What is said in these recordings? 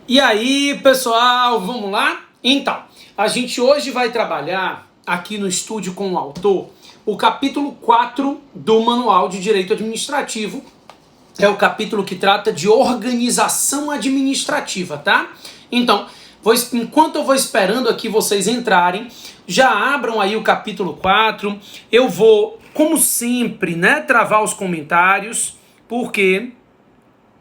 E aí, pessoal, vamos lá? Então, a gente hoje vai trabalhar aqui no estúdio com o autor o capítulo 4 do Manual de Direito Administrativo. É o capítulo que trata de organização administrativa, tá? Então, enquanto eu vou esperando aqui vocês entrarem, já abram aí o capítulo 4. Eu vou, como sempre, travar os comentários, porque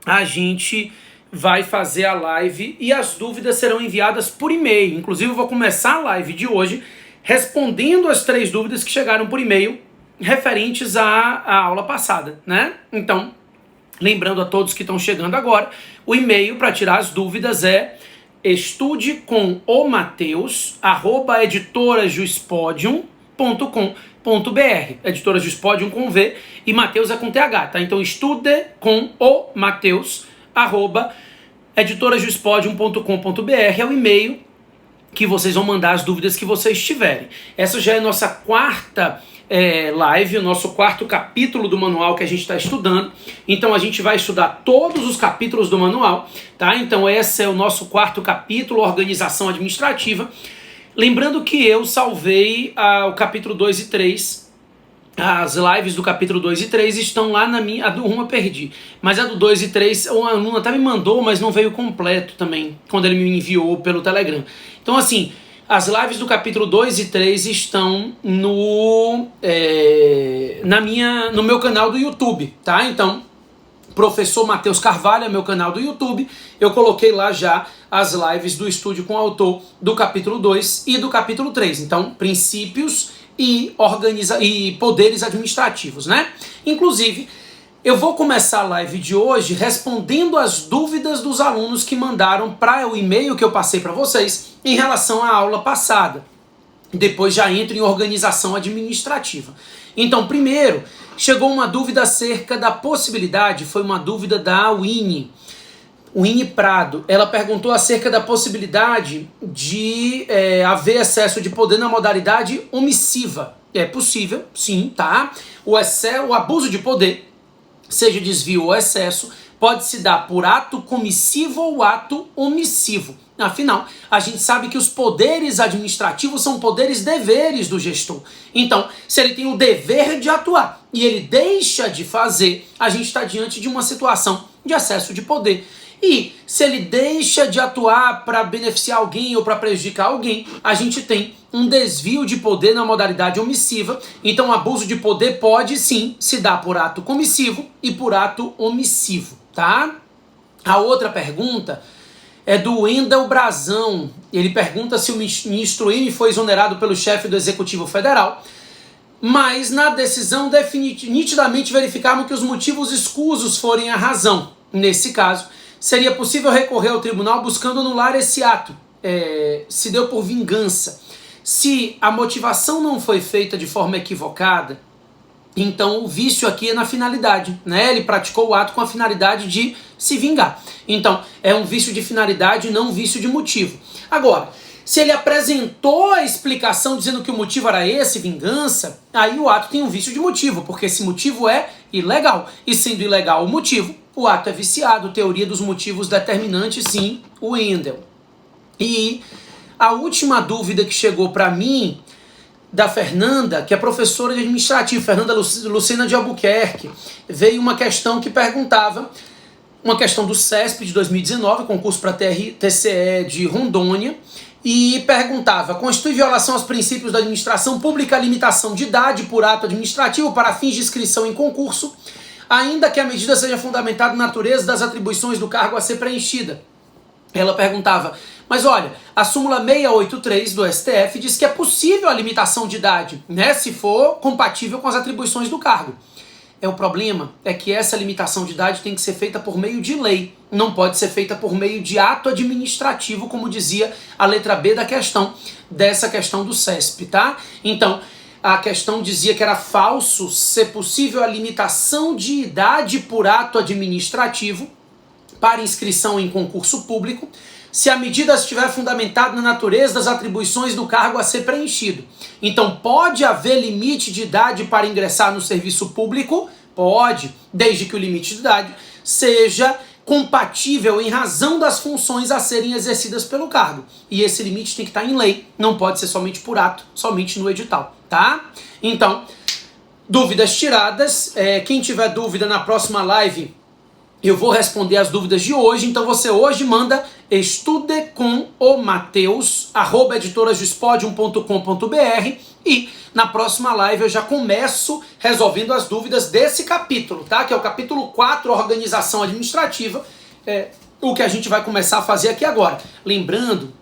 a gente vai fazer a live e as dúvidas serão enviadas por e-mail. Inclusive, eu vou começar a live de hoje respondendo as 3 dúvidas que chegaram por e-mail referentes à aula passada, né? Então, lembrando a todos que estão chegando agora, o e-mail para tirar as dúvidas é estudecomomateusz@editorajuspodium.com.br. Editora Juspodium com V e Mateus é com TH, tá? Então estudecomomateusz@editorajuspodium.com.br é o e-mail que vocês vão mandar as dúvidas que vocês tiverem. Essa já é a nossa quarta live, o nosso quarto capítulo do manual que a gente está estudando. Então a gente vai estudar todos os capítulos do manual, tá? Então esse é o nosso quarto capítulo, organização administrativa. Lembrando que eu salvei o capítulo 2 e 3. As lives do capítulo 2 e 3 estão lá na minha... A do 1 eu perdi. Mas a do 2 e 3, o aluno até me mandou, mas não veio completo também, quando ele me enviou pelo Telegram. Então, assim, as lives do capítulo 2 e 3 estão no meu canal do YouTube, tá? Então, Professor Matheus Carvalho é meu canal do YouTube. Eu coloquei lá já as lives do Estúdio com o Autor do capítulo 2 e do capítulo 3. Então, princípios e poderes administrativos, né? Inclusive, eu vou começar a live de hoje respondendo as dúvidas dos alunos que mandaram para o e-mail que eu passei para vocês em relação à aula passada. Depois já entro em organização administrativa. Então, primeiro, chegou uma dúvida acerca da possibilidade, foi uma dúvida da Winnie Prado. Ela perguntou acerca da possibilidade de haver excesso de poder na modalidade omissiva. É possível, sim, tá? O abuso de poder, seja desvio ou excesso, pode se dar por ato comissivo ou ato omissivo. Afinal, a gente sabe que os poderes administrativos são poderes deveres do gestor. Então, se ele tem o dever de atuar e ele deixa de fazer, a gente está diante de uma situação de excesso de poder. E se ele deixa de atuar para beneficiar alguém ou para prejudicar alguém, a gente tem um desvio de poder na modalidade omissiva. Então, abuso de poder pode sim se dar por ato comissivo e por ato omissivo, tá? A outra pergunta é do Wendel Brazão. Ele pergunta se o ministro M foi exonerado pelo chefe do Executivo Federal, mas na decisão nitidamente verificamos que os motivos escusos forem a razão. Nesse caso, seria possível recorrer ao tribunal buscando anular esse ato, se deu por vingança. Se a motivação não foi feita de forma equivocada, então o vício aqui é na finalidade, né? Ele praticou o ato com a finalidade de se vingar. Então, é um vício de finalidade e não um vício de motivo. Agora, se ele apresentou a explicação dizendo que o motivo era esse, vingança, aí o ato tem um vício de motivo, porque esse motivo é ilegal. E sendo ilegal o motivo, o ato é viciado. Teoria dos motivos determinantes, sim, o Wendel. E a última dúvida que chegou para mim, da Fernanda, que é professora de administrativo, Fernanda Lucena de Albuquerque, veio uma questão que perguntava, uma questão do CESP de 2019, concurso para TCE de Rondônia, e perguntava: constitui violação aos princípios da administração pública a limitação de idade por ato administrativo para fins de inscrição em concurso, ainda que a medida seja fundamentada na natureza das atribuições do cargo a ser preenchida. Ela perguntava: mas olha, a súmula 683 do STF diz que é possível a limitação de idade, né, se for compatível com as atribuições do cargo. O problema é que essa limitação de idade tem que ser feita por meio de lei, não pode ser feita por meio de ato administrativo, como dizia a letra B dessa questão do CESP, tá? Então, a questão dizia que era falso ser possível a limitação de idade por ato administrativo para inscrição em concurso público, se a medida estiver fundamentada na natureza das atribuições do cargo a ser preenchido. Então, pode haver limite de idade para ingressar no serviço público? Pode, desde que o limite de idade seja compatível em razão das funções a serem exercidas pelo cargo. E esse limite tem que estar em lei, não pode ser somente por ato, somente no edital, tá? Então, dúvidas tiradas. Quem tiver dúvida na próxima live, eu vou responder as dúvidas de hoje. Então você hoje manda estudecomomateus@editorasdospodium.com.br e na próxima live eu já começo resolvendo as dúvidas desse capítulo, tá? Que é o capítulo 4, organização administrativa, o que a gente vai começar a fazer aqui agora. Lembrando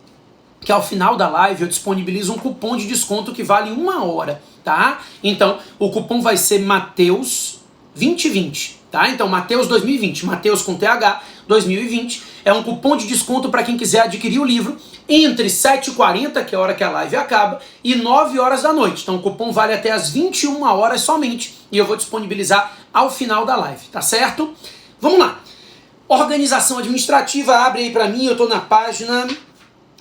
que ao final da live eu disponibilizo um cupom de desconto que vale 1 hora, tá? Então, o cupom vai ser Mateus 2020, tá? Então, Mateus 2020, Mateus com TH 2020, é um cupom de desconto para quem quiser adquirir o livro entre 7h40, que é a hora que a live acaba, e 9 horas da noite. Então, o cupom vale até as 21 horas somente, e eu vou disponibilizar ao final da live, tá certo? Vamos lá. Organização administrativa, abre aí para mim, eu tô na página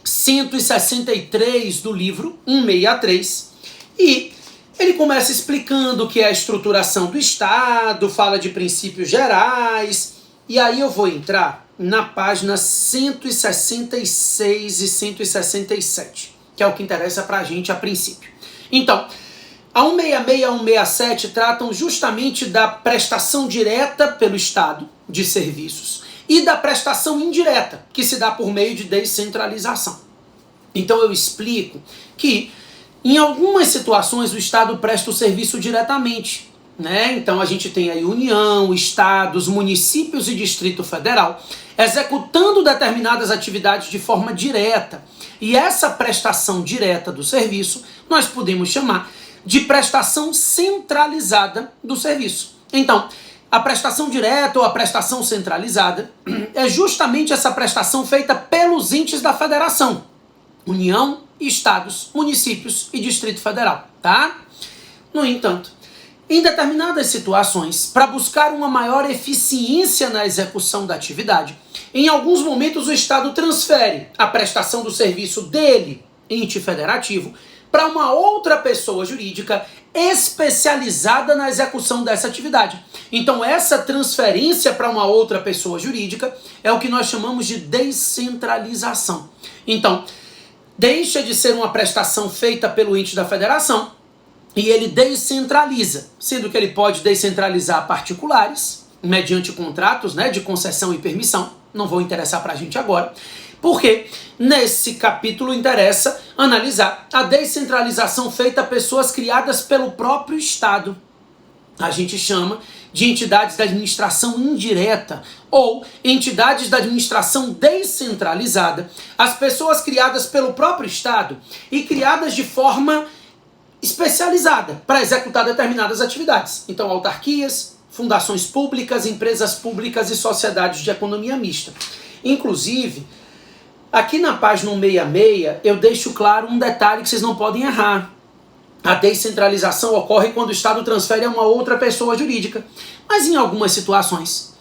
163 do livro, 163, e ele começa explicando o que é a estruturação do Estado, fala de princípios gerais, e aí eu vou entrar na página 166 e 167, que é o que interessa pra gente a princípio. Então, a 166 e a 167 tratam justamente da prestação direta pelo Estado de serviços e da prestação indireta, que se dá por meio de descentralização. Então eu explico que em algumas situações o Estado presta o serviço diretamente, né? Então a gente tem aí União, Estados, municípios e Distrito Federal executando determinadas atividades de forma direta. E essa prestação direta do serviço nós podemos chamar de prestação centralizada do serviço. Então, a prestação direta ou a prestação centralizada é justamente essa prestação feita pelos entes da federação, União, Estados, municípios e Distrito Federal, tá? No entanto, em determinadas situações, para buscar uma maior eficiência na execução da atividade, em alguns momentos o Estado transfere a prestação do serviço dele, ente federativo, para uma outra pessoa jurídica especializada na execução dessa atividade. Então essa transferência para uma outra pessoa jurídica é o que nós chamamos de descentralização. Então, deixa de ser uma prestação feita pelo ente da federação e ele descentraliza, sendo que ele pode descentralizar particulares, mediante contratos, né, de concessão e permissão, não vou interessar para a gente agora, porque nesse capítulo interessa analisar a descentralização feita a pessoas criadas pelo próprio Estado. A gente chama de entidades da administração indireta ou entidades da administração descentralizada, as pessoas criadas pelo próprio Estado e criadas de forma especializada para executar determinadas atividades. Então, autarquias, fundações públicas, empresas públicas e sociedades de economia mista. Inclusive, aqui na página 166, eu deixo claro um detalhe que vocês não podem errar. A descentralização ocorre quando o Estado transfere a uma outra pessoa jurídica. Mas em algumas situações,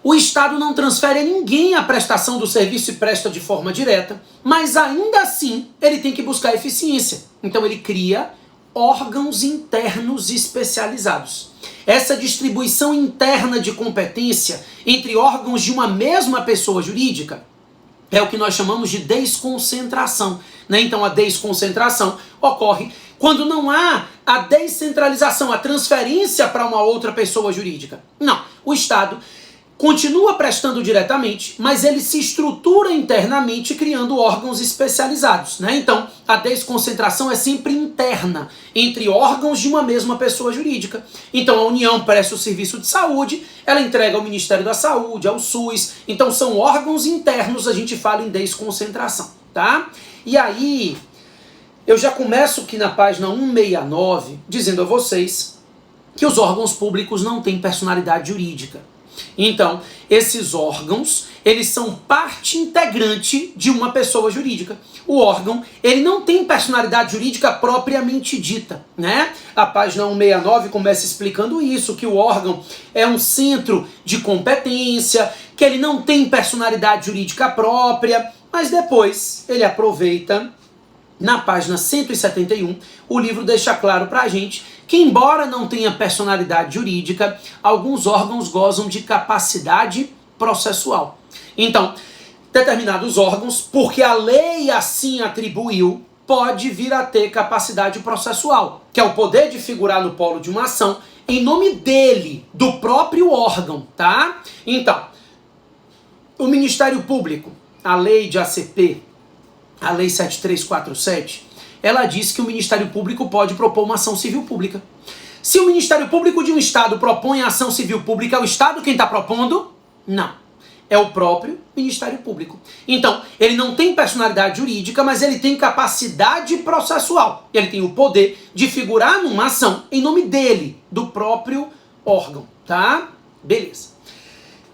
o Estado não transfere a ninguém a prestação do serviço e presta de forma direta, mas ainda assim ele tem que buscar eficiência. Então ele cria órgãos internos especializados. Essa distribuição interna de competência entre órgãos de uma mesma pessoa jurídica é o que nós chamamos de desconcentração, né? Então a desconcentração ocorre quando não há a descentralização, a transferência para uma outra pessoa jurídica. Não, o Estado continua prestando diretamente, mas ele se estrutura internamente criando órgãos especializados, né? Então, a desconcentração é sempre interna, entre órgãos de uma mesma pessoa jurídica. Então, a União presta o serviço de saúde, ela entrega ao Ministério da Saúde, ao SUS. Então, são órgãos internos, a gente fala em desconcentração, tá? E aí, eu já começo aqui na página 169, dizendo a vocês que os órgãos públicos não têm personalidade jurídica. Então, esses órgãos, eles são parte integrante de uma pessoa jurídica. O órgão, ele não tem personalidade jurídica propriamente dita, né? A página 169 começa explicando isso, que o órgão é um centro de competência, que ele não tem personalidade jurídica própria, mas depois ele aproveita, na página 171, o livro deixa claro pra gente que, embora não tenha personalidade jurídica, alguns órgãos gozam de capacidade processual. Então, determinados órgãos, porque a lei assim atribuiu, pode vir a ter capacidade processual, que é o poder de figurar no polo de uma ação em nome dele, do próprio órgão, tá? Então, o Ministério Público, a lei de ACP, a lei 7347, ela diz que o Ministério Público pode propor uma ação civil pública. Se o Ministério Público de um Estado propõe a ação civil pública, é o Estado quem está propondo? Não. É o próprio Ministério Público. Então, ele não tem personalidade jurídica, mas ele tem capacidade processual. Ele tem o poder de figurar numa ação em nome dele, do próprio órgão, tá? Beleza.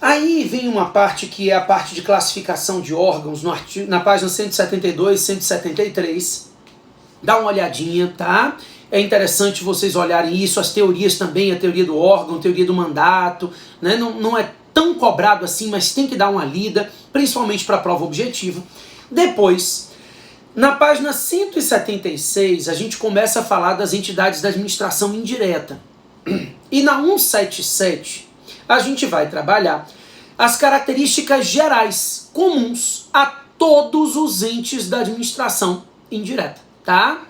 Aí vem uma parte que é a parte de classificação de órgãos, no artigo, na página 172, 173. Dá uma olhadinha, tá? É interessante vocês olharem isso, as teorias também, a teoria do órgão, a teoria do mandato, né? Não é tão cobrado assim, mas tem que dar uma lida, principalmente para a prova objetiva. Depois, na página 176, a gente começa a falar das entidades da administração indireta. E na 177, a gente vai trabalhar as características gerais, comuns a todos os entes da administração indireta, tá?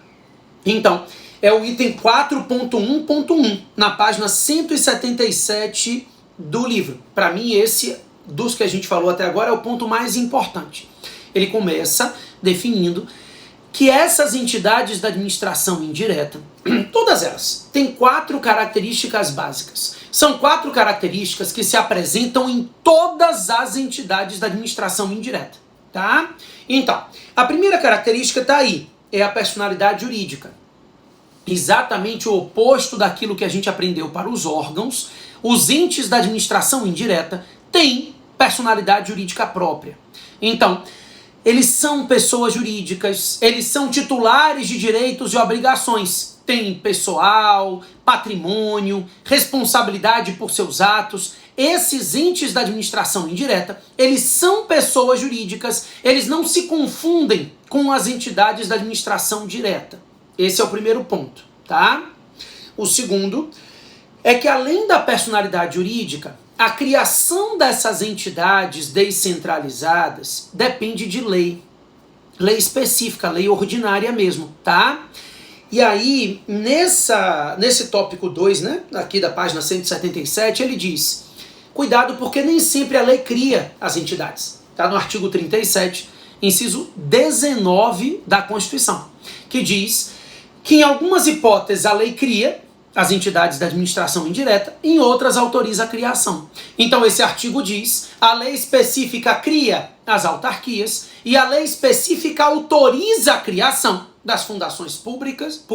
Então, é o item 4.1.1, na página 177 do livro. Para mim, esse, dos que a gente falou até agora, é o ponto mais importante. Ele começa definindo que essas entidades da administração indireta, todas elas, têm 4 características básicas. São 4 características que se apresentam em todas as entidades da administração indireta, tá? Então, a primeira característica está aí, é a personalidade jurídica. Exatamente o oposto daquilo que a gente aprendeu para os órgãos, os entes da administração indireta têm personalidade jurídica própria. Então, eles são pessoas jurídicas, eles são titulares de direitos e obrigações. Tem pessoal, patrimônio, responsabilidade por seus atos. Esses entes da administração indireta, eles são pessoas jurídicas, eles não se confundem com as entidades da administração direta. Esse é o primeiro ponto, tá? O segundo é que, além da personalidade jurídica, a criação dessas entidades descentralizadas depende de lei. Lei específica, lei ordinária mesmo, tá? E aí, nesse tópico 2, né, aqui da página 177, ele diz: cuidado, porque nem sempre a lei cria as entidades. Tá no artigo 37, inciso 19 da Constituição, que diz que em algumas hipóteses a lei cria as entidades da administração indireta, em outras autoriza a criação. Então esse artigo diz: a lei específica cria as autarquias e a lei específica autoriza a criação das fundações públicas,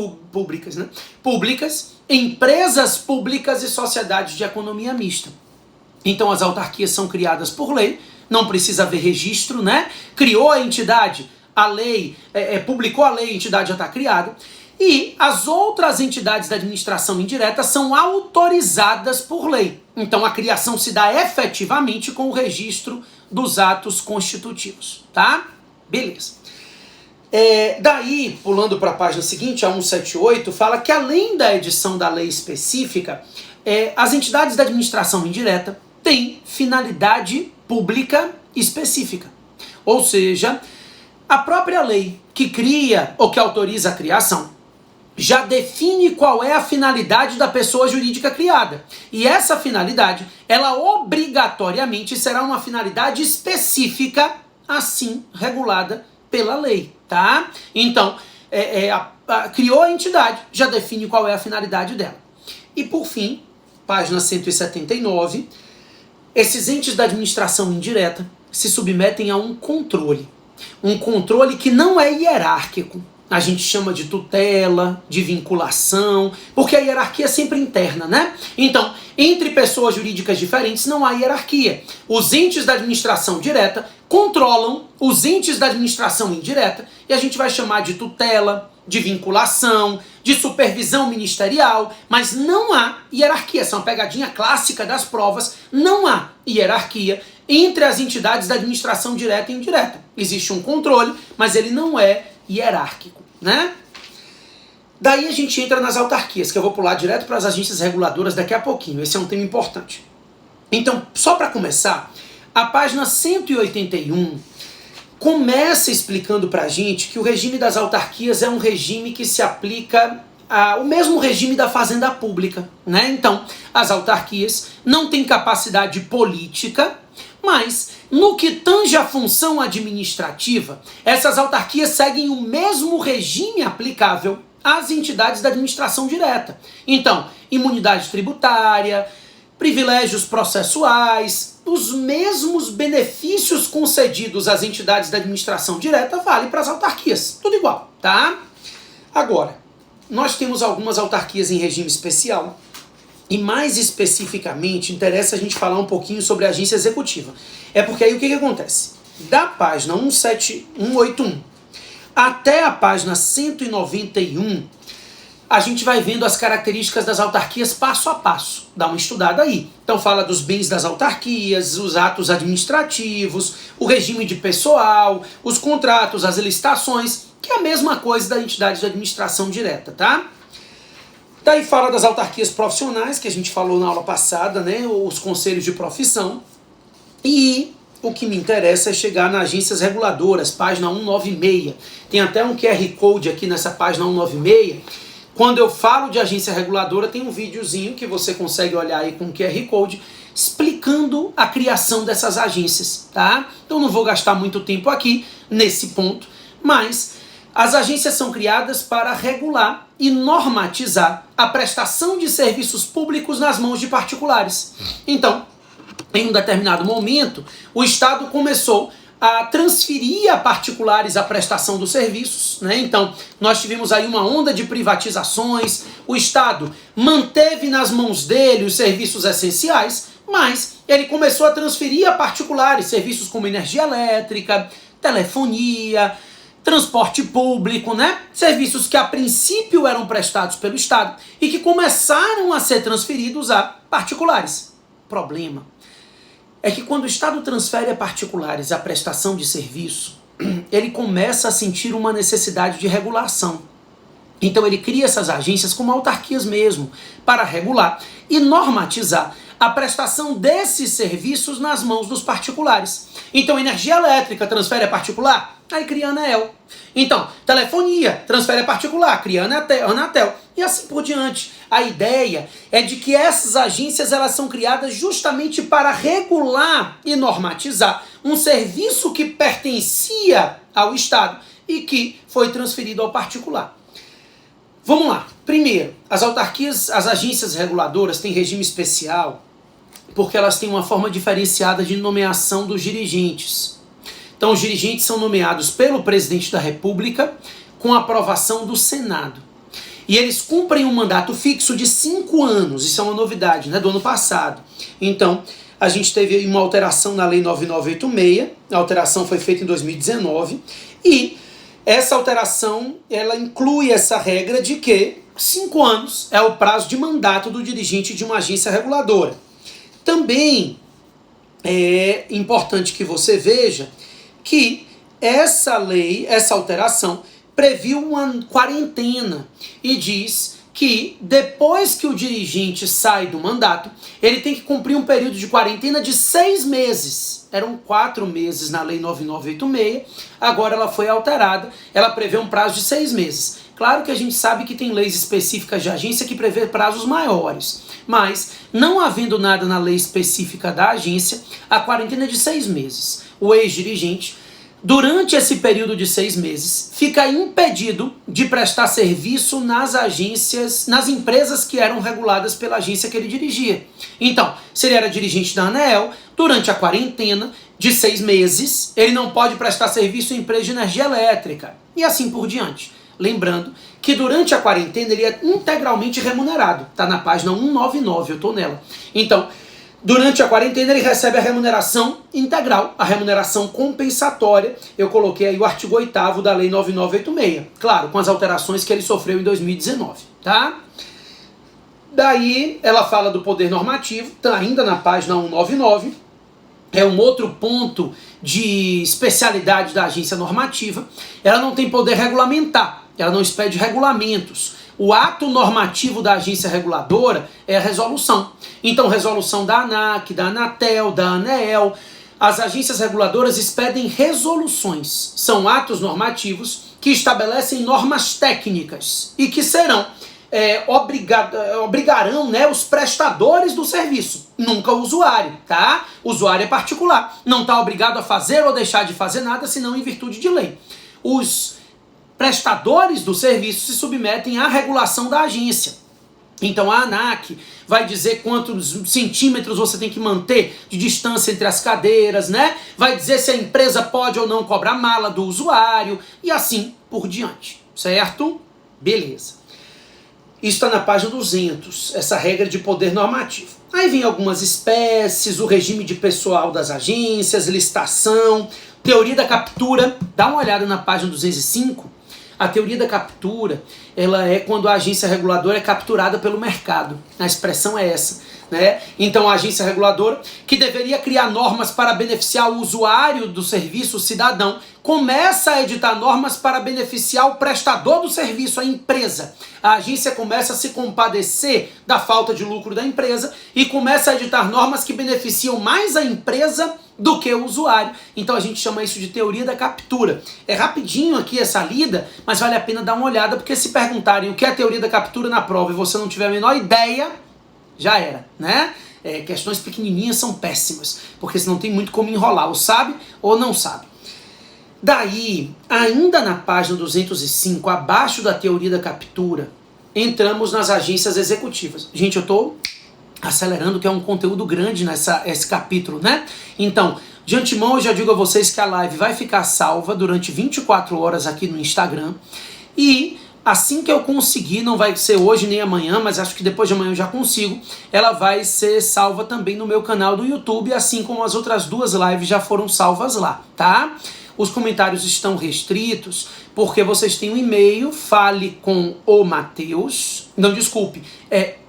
empresas públicas e sociedades de economia mista. Então as autarquias são criadas por lei, não precisa haver registro, né? Criou a entidade, a lei, publicou a lei, a entidade já está criada. E as outras entidades da administração indireta são autorizadas por lei. Então a criação se dá efetivamente com o registro dos atos constitutivos, tá? Beleza. Daí, pulando para a página seguinte, a 178, fala que além da edição da lei específica, as entidades da administração indireta têm finalidade pública específica. Ou seja, a própria lei que cria ou que autoriza a criação já define qual é a finalidade da pessoa jurídica criada. E essa finalidade, ela obrigatoriamente será uma finalidade específica, assim regulada pela lei, tá? Então, criou a entidade, já define qual é a finalidade dela. E por fim, página 179, esses entes da administração indireta se submetem a um controle que não é hierárquico. A gente chama de tutela, de vinculação, porque a hierarquia é sempre interna, né? Então, entre pessoas jurídicas diferentes não há hierarquia. Os entes da administração direta controlam os entes da administração indireta e a gente vai chamar de tutela, de vinculação, de supervisão ministerial, mas não há hierarquia. Essa é uma pegadinha clássica das provas. Não há hierarquia entre as entidades da administração direta e indireta. Existe um controle, mas ele não é hierárquico, né? Daí a gente entra nas autarquias, que eu vou pular direto para as agências reguladoras daqui a pouquinho. Esse é um tema importante. Então, só para começar, A página 181 começa explicando para a gente que o regime das autarquias é um regime que se aplica ao mesmo regime da fazenda pública, né? Então, as autarquias não têm capacidade política, mas no que tange a função administrativa, essas autarquias seguem o mesmo regime aplicável às entidades da administração direta. Então, imunidade tributária, privilégios processuais, os mesmos benefícios concedidos às entidades da administração direta vale para as autarquias. Tudo igual, tá? Agora, nós temos algumas autarquias em regime especial e mais especificamente interessa a gente falar um pouquinho sobre a agência executiva. É porque aí o que acontece? Da página 181 até a página 191, a gente vai vendo as características das autarquias passo a passo. Dá uma estudada aí. Então fala dos bens das autarquias, os atos administrativos, o regime de pessoal, os contratos, as licitações, que é a mesma coisa da entidade de administração direta, tá? Daí fala das autarquias profissionais, que a gente falou na aula passada, né? Os conselhos de profissão. E o que me interessa é chegar nas agências reguladoras, página 196. Tem até um QR Code aqui nessa página 196. Quando eu falo de agência reguladora, tem um videozinho que você consegue olhar aí com QR Code, explicando a criação dessas agências, tá? Então não vou gastar muito tempo aqui nesse ponto, mas as agências são criadas para regular e normatizar a prestação de serviços públicos nas mãos de particulares. Então, em um determinado momento, o Estado começou a transferir a particulares a prestação dos serviços, né? Então, nós tivemos aí uma onda de privatizações, o Estado manteve nas mãos dele os serviços essenciais, mas ele começou a transferir a particulares serviços como energia elétrica, telefonia, transporte público, né? Serviços que a princípio eram prestados pelo Estado e que começaram a ser transferidos a particulares. Problema é que quando o Estado transfere a particulares a prestação de serviço, ele começa a sentir uma necessidade de regulação. Então ele cria essas agências como autarquias mesmo, para regular e normatizar a prestação desses serviços nas mãos dos particulares. Então energia elétrica transfere a particular, aí cria a ANEEL. Então, telefonia transfere a particular, cria a Anatel. E assim por diante. A ideia é de que essas agências elas são criadas justamente para regular e normatizar um serviço que pertencia ao Estado e que foi transferido ao particular. Vamos lá. Primeiro, as autarquias, as agências reguladoras têm regime especial porque elas têm uma forma diferenciada de nomeação dos dirigentes. Então, os dirigentes são nomeados pelo presidente da República com aprovação do Senado. E eles cumprem um mandato fixo de 5 anos. Isso é uma novidade, né, do ano passado. Então, a gente teve uma alteração na Lei 9986. A alteração foi feita em 2019. E essa alteração, ela inclui essa regra de que 5 anos é o prazo de mandato do dirigente de uma agência reguladora. Também é importante que você veja que essa lei, essa alteração, previu uma quarentena e diz que depois que o dirigente sai do mandato, ele tem que cumprir um período de quarentena de 6 meses. Eram 4 meses na Lei 9986, agora ela foi alterada, ela prevê um prazo de 6 meses. Claro que a gente sabe que tem leis específicas de agência que prevê prazos maiores, mas não havendo nada na lei específica da agência, a quarentena é de 6 meses. O ex-dirigente, durante esse período de 6 meses, fica impedido de prestar serviço nas agências, nas empresas que eram reguladas pela agência que ele dirigia. Então, se ele era dirigente da ANEEL, durante a quarentena de 6 meses, ele não pode prestar serviço em empresa de energia elétrica, e assim por diante. Lembrando que durante a quarentena ele é integralmente remunerado. Está na página 199, eu estou nela. Então, durante a quarentena ele recebe a remuneração integral, a remuneração compensatória. Eu coloquei aí o artigo 8º da Lei 9986. Claro, com as alterações que ele sofreu em 2019, tá? Daí ela fala do poder normativo, tá ainda na página 199. É um outro ponto de especialidade da agência normativa. Ela não tem poder regulamentar, ela não expede regulamentos. O ato normativo da agência reguladora é a resolução. Então, resolução da ANAC, da Anatel, da ANEEL, as agências reguladoras expedem resoluções. São atos normativos que estabelecem normas técnicas e que serão obrigarão, né, os prestadores do serviço, nunca o usuário, tá? O usuário é particular, não está obrigado a fazer ou deixar de fazer nada, senão em virtude de lei. Os prestadores do serviço se submetem à regulação da agência. Então a ANAC vai dizer quantos centímetros você tem que manter de distância entre as cadeiras, né? Vai dizer se a empresa pode ou não cobrar mala do usuário e assim por diante, certo? Beleza. Isso está na página 200, essa regra de poder normativo. Aí vem algumas espécies, o regime de pessoal das agências, listação, teoria da captura. Dá uma olhada na página 205. A teoria da captura, ela é quando a agência reguladora é capturada pelo mercado. A expressão é essa, né? Então a agência reguladora, que deveria criar normas para beneficiar o usuário do serviço, o cidadão, começa a editar normas para beneficiar o prestador do serviço, a empresa. A agência começa a se compadecer da falta de lucro da empresa e começa a editar normas que beneficiam mais a empresa do que o usuário. Então a gente chama isso de teoria da captura. É rapidinho aqui essa lida, mas vale a pena dar uma olhada, porque se perguntarem o que é a teoria da captura na prova e você não tiver a menor ideia, já era, né? Questões pequenininhas são péssimas, porque senão tem muito como enrolar, ou sabe ou não sabe. Daí, ainda na página 205, abaixo da teoria da captura, entramos nas agências executivas. Gente, eu estou acelerando, que é um conteúdo grande nesse capítulo, né? Então, de antemão eu já digo a vocês que a live vai ficar salva durante 24 horas aqui no Instagram. E assim que eu conseguir, não vai ser hoje nem amanhã, mas acho que depois de amanhã eu já consigo, ela vai ser salva também no meu canal do YouTube, assim como as outras 2 lives já foram salvas lá, tá? Os comentários estão restritos porque vocês têm um e-mail, fale com o Matheus. Não, desculpe,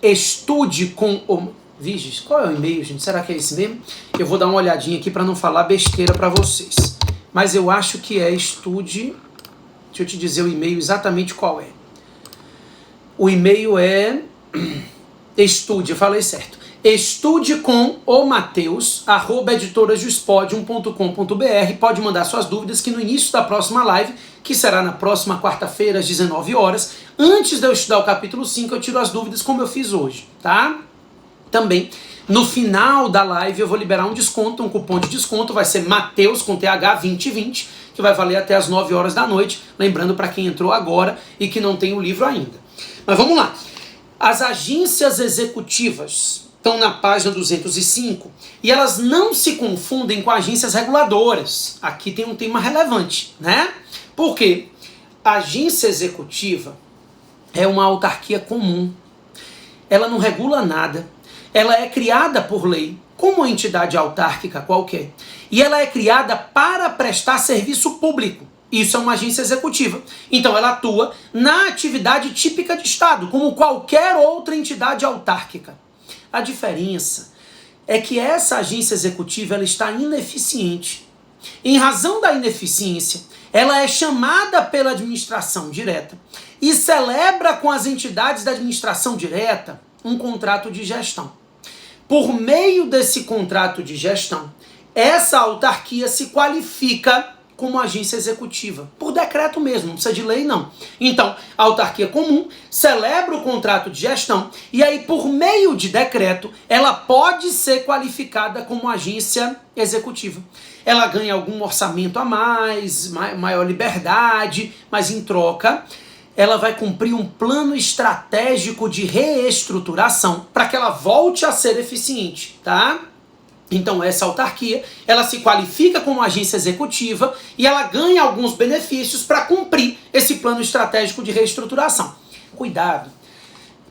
estude com o... Viges, qual é o e-mail, gente? Será que é esse mesmo? Eu vou dar uma olhadinha aqui para não falar besteira para vocês. Mas eu acho que é estude... Deixa eu te dizer o e-mail exatamente qual é. O e-mail é... Estude, eu falei certo. Estude com o Matheus, @editorasdospodium.com.br. Pode mandar suas dúvidas que no início da próxima live, que será na próxima quarta-feira às 19 horas, antes de eu estudar o capítulo 5, eu tiro as dúvidas como eu fiz hoje, tá? Também, no final da live eu vou liberar um desconto, um cupom de desconto, vai ser Matheus com TH 2020, que vai valer até as 9 horas da noite, lembrando para quem entrou agora e que não tem o livro ainda. Mas vamos lá. As agências executivas estão na página 205 e elas não se confundem com agências reguladoras. Aqui tem um tema relevante, né? Por quê? A agência executiva é uma autarquia comum. Ela não regula nada. Ela é criada por lei, como uma entidade autárquica qualquer. E ela é criada para prestar serviço público. Isso é uma agência executiva. Então ela atua na atividade típica de Estado, como qualquer outra entidade autárquica. A diferença é que essa agência executiva ela está ineficiente. Em razão da ineficiência, ela é chamada pela administração direta e celebra com as entidades da administração direta um contrato de gestão. Por meio desse contrato de gestão, essa autarquia se qualifica como agência executiva, por decreto mesmo, não precisa de lei não. Então, a autarquia comum celebra o contrato de gestão e aí, por meio de decreto, ela pode ser qualificada como agência executiva. Ela ganha algum orçamento a mais, maior liberdade, mas em troca, ela vai cumprir um plano estratégico de reestruturação para que ela volte a ser eficiente, tá? Então essa autarquia, ela se qualifica como agência executiva e ela ganha alguns benefícios para cumprir esse plano estratégico de reestruturação. Cuidado,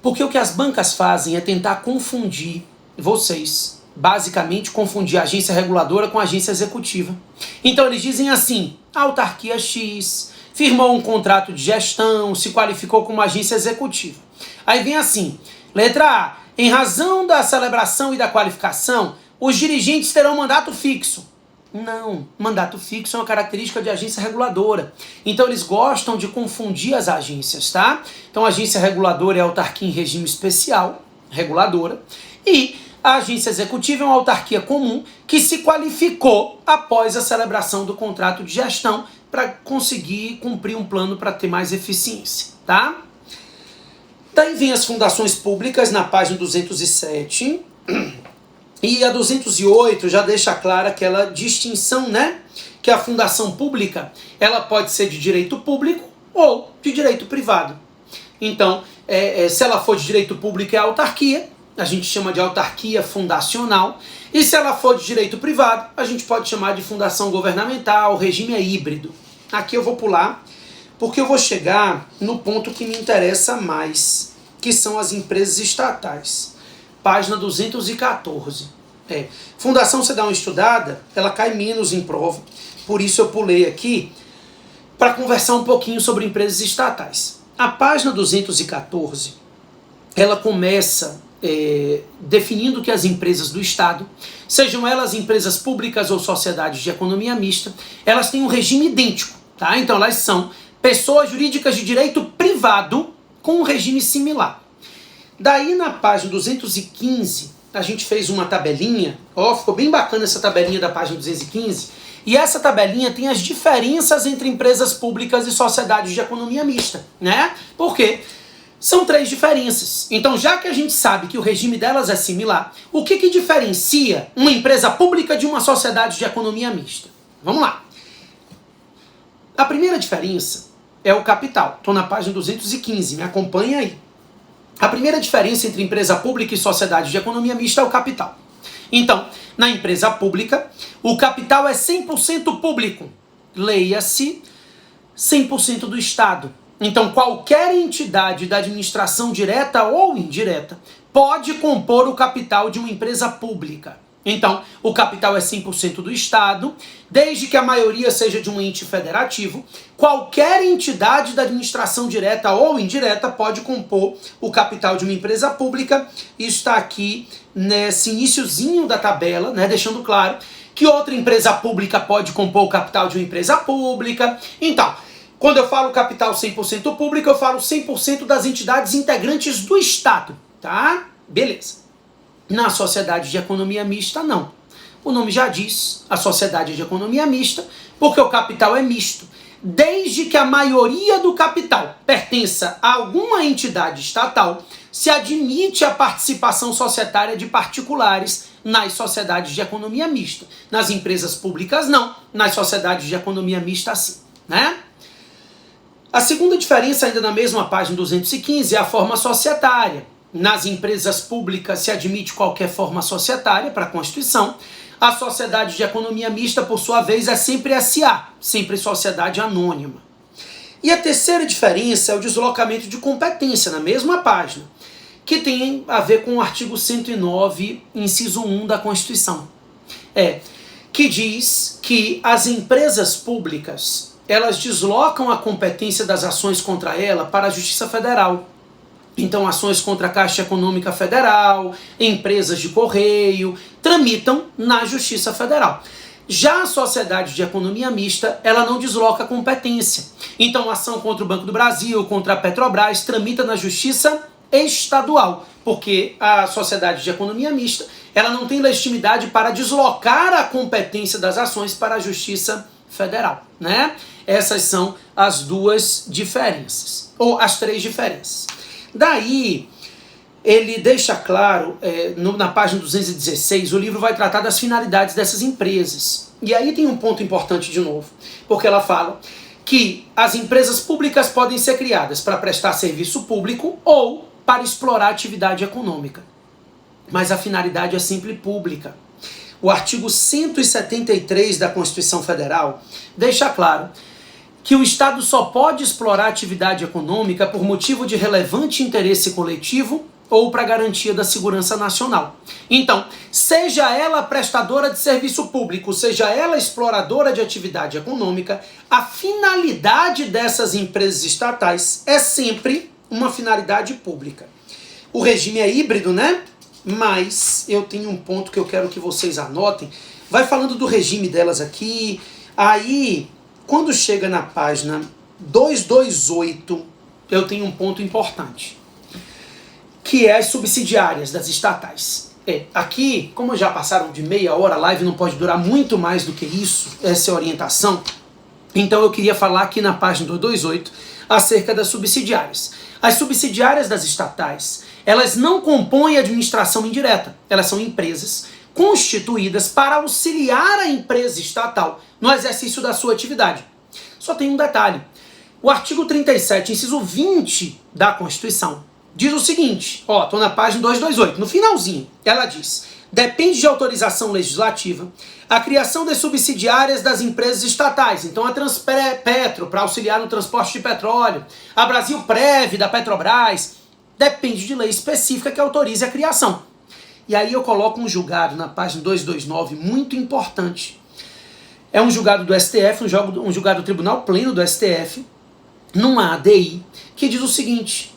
porque o que as bancas fazem é tentar confundir vocês, basicamente confundir a agência reguladora com a agência executiva. Então eles dizem assim, a autarquia X firmou um contrato de gestão, se qualificou como agência executiva. Aí vem assim, letra A, em razão da celebração e da qualificação, os dirigentes terão mandato fixo. Não, mandato fixo é uma característica de agência reguladora. Então eles gostam de confundir as agências, tá? Então a agência reguladora é a autarquia em regime especial, reguladora, e A agência executiva é uma autarquia comum que se qualificou após a celebração do contrato de gestão para conseguir cumprir um plano para ter mais eficiência, tá? Daí vem as fundações públicas na página 207 e a 208 já deixa clara aquela distinção, né? Que a fundação pública, ela pode ser de direito público ou de direito privado. Então, se ela for de direito público é autarquia, a gente chama de autarquia fundacional, e se ela for de direito privado, a gente pode chamar de fundação governamental, o regime é híbrido. Aqui eu vou pular, porque eu vou chegar no ponto que me interessa mais, que são as empresas estatais. Página 214. Fundação, você dá uma estudada, ela cai menos em prova, por isso eu pulei aqui, para conversar um pouquinho sobre empresas estatais. A página 214, ela começa definindo que as empresas do Estado, sejam elas empresas públicas ou sociedades de economia mista, elas têm um regime idêntico, tá? Então elas são pessoas jurídicas de direito privado com um regime similar. Daí na página 215, a gente fez uma tabelinha, ficou bem bacana essa tabelinha da página 215, e essa tabelinha tem as diferenças entre empresas públicas e sociedades de economia mista, né? Por quê? São 3 diferenças. Então, já que a gente sabe que o regime delas é similar, o que diferencia uma empresa pública de uma sociedade de economia mista? Vamos lá. A primeira diferença é o capital. Estou na página 215, me acompanha aí. A primeira diferença entre empresa pública e sociedade de economia mista é o capital. Então, na empresa pública, o capital é 100% público. Leia-se 100% do Estado. Então, qualquer entidade da administração direta ou indireta pode compor o capital de uma empresa pública. Então, o capital é 100% do Estado, desde que a maioria seja de um ente federativo. Qualquer entidade da administração direta ou indireta pode compor o capital de uma empresa pública. Isso está aqui nesse iniciozinho da tabela, né, deixando claro que outra empresa pública pode compor o capital de uma empresa pública. Então, quando eu falo capital 100% público, eu falo 100% das entidades integrantes do Estado, tá? Beleza. Na sociedade de economia mista, não. O nome já diz, a sociedade de economia mista, porque o capital é misto. Desde que a maioria do capital pertença a alguma entidade estatal, se admite a participação societária de particulares nas sociedades de economia mista. Nas empresas públicas, não. Nas sociedades de economia mista, sim, né? A segunda diferença, ainda na mesma página 215, é a forma societária. Nas empresas públicas se admite qualquer forma societária para a Constituição. A sociedade de economia mista, por sua vez, é sempre SA, sempre sociedade anônima. E a terceira diferença é o deslocamento de competência, na mesma página, que tem a ver com o artigo 109, inciso 1 da Constituição. Que diz que as empresas públicas, elas deslocam a competência das ações contra ela para a Justiça Federal. Então, ações contra a Caixa Econômica Federal, empresas de correio, tramitam na Justiça Federal. Já a sociedade de economia mista, ela não desloca a competência. Então, ação contra o Banco do Brasil, contra a Petrobras, tramita na Justiça Estadual, porque a sociedade de economia mista, ela não tem legitimidade para deslocar a competência das ações para a Justiça Federal, né? Essas são as duas diferenças, ou as 3 diferenças. Daí, ele deixa claro, na página 216, o livro vai tratar das finalidades dessas empresas. E aí tem um ponto importante de novo, porque ela fala que as empresas públicas podem ser criadas para prestar serviço público ou para explorar atividade econômica. Mas a finalidade é sempre pública. O artigo 173 da Constituição Federal deixa claro que o Estado só pode explorar atividade econômica por motivo de relevante interesse coletivo ou para garantia da segurança nacional. Então, seja ela prestadora de serviço público, seja ela exploradora de atividade econômica, a finalidade dessas empresas estatais é sempre uma finalidade pública. O regime é híbrido, né? Mas eu tenho um ponto que eu quero que vocês anotem. Vai falando do regime delas aqui, aí quando chega na página 228, eu tenho um ponto importante, que é as subsidiárias das estatais. Aqui, como já passaram de meia hora, a live não pode durar muito mais do que isso, essa é a orientação. Então eu queria falar aqui na página 228 acerca das subsidiárias. As subsidiárias das estatais, elas não compõem a administração indireta, elas são empresas constituídas para auxiliar a empresa estatal no exercício da sua atividade. Só tem um detalhe. O artigo 37, inciso 20 da Constituição, diz o seguinte, estou na página 228, no finalzinho, ela diz: depende de autorização legislativa a criação das subsidiárias das empresas estatais. Então a Transpetro, para auxiliar no transporte de petróleo, a Brasilprev, da Petrobras, depende de lei específica que autorize a criação. E aí eu coloco um julgado na página 229, muito importante. É um julgado do STF, um julgado do Tribunal Pleno do STF, numa ADI, que diz o seguinte: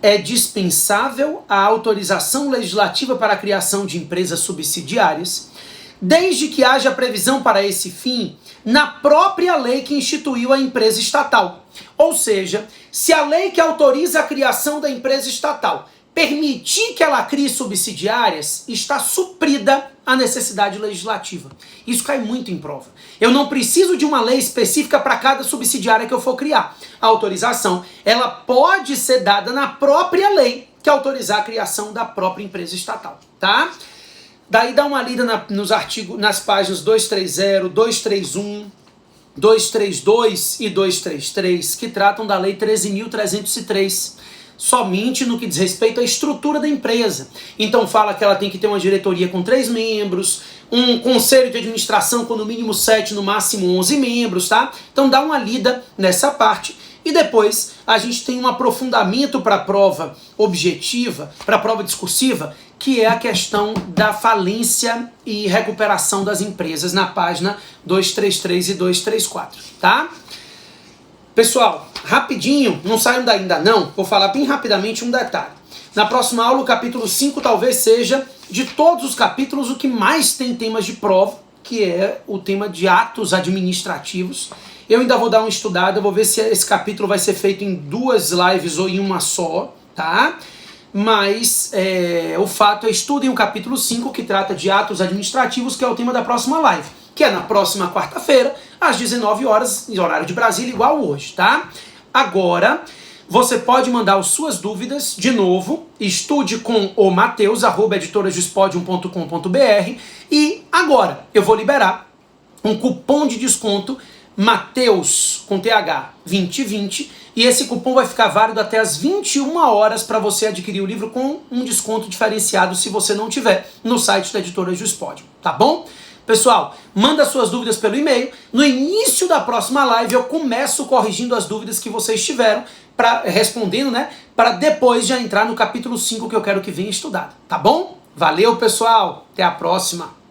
é dispensável a autorização legislativa para a criação de empresas subsidiárias, desde que haja previsão para esse fim na própria lei que instituiu a empresa estatal. Ou seja, se a lei que autoriza a criação da empresa estatal permitir que ela crie subsidiárias, está suprida a necessidade legislativa. Isso cai muito em prova. Eu não preciso de uma lei específica para cada subsidiária que eu for criar. A autorização, ela pode ser dada na própria lei que autorizar a criação da própria empresa estatal, tá? Daí dá uma lida nos artigos, nas páginas 230, 231, 232 e 233, que tratam da Lei 13.303, somente no que diz respeito à estrutura da empresa. Então fala que ela tem que ter uma diretoria com 3 membros, um conselho de administração com no mínimo 7, no máximo 11 membros, tá? Então dá uma lida nessa parte. E depois a gente tem um aprofundamento para a prova objetiva, para a prova discursiva, que é a questão da falência e recuperação das empresas na página 233 e 234, tá? Pessoal, rapidinho, não saiam daí ainda não, vou falar bem rapidamente um detalhe. Na próxima aula, o capítulo 5 talvez seja, de todos os capítulos, o que mais tem temas de prova, que é o tema de atos administrativos. Eu ainda vou dar uma estudada, vou ver se esse capítulo vai ser feito em 2 lives ou em uma só, tá? Mas o fato é, estudem o capítulo 5, que trata de atos administrativos, que é o tema da próxima live, que é na próxima quarta-feira, às 19 horas, em horário de Brasília, igual hoje, tá? Agora, você pode mandar as suas dúvidas, de novo, estude com o Mateus, @editorasdospodium.com.br, e agora eu vou liberar um cupom de desconto Mateus, com TH, 2020, e esse cupom vai ficar válido até as 21 horas para você adquirir o livro com um desconto diferenciado se você não tiver no site da Editora Juspodium, tá bom? Pessoal, manda suas dúvidas pelo e-mail. No início da próxima live eu começo corrigindo as dúvidas que vocês tiveram, respondendo, né? Para depois já entrar no capítulo 5 que eu quero que venha estudado, tá bom? Valeu, pessoal! Até a próxima!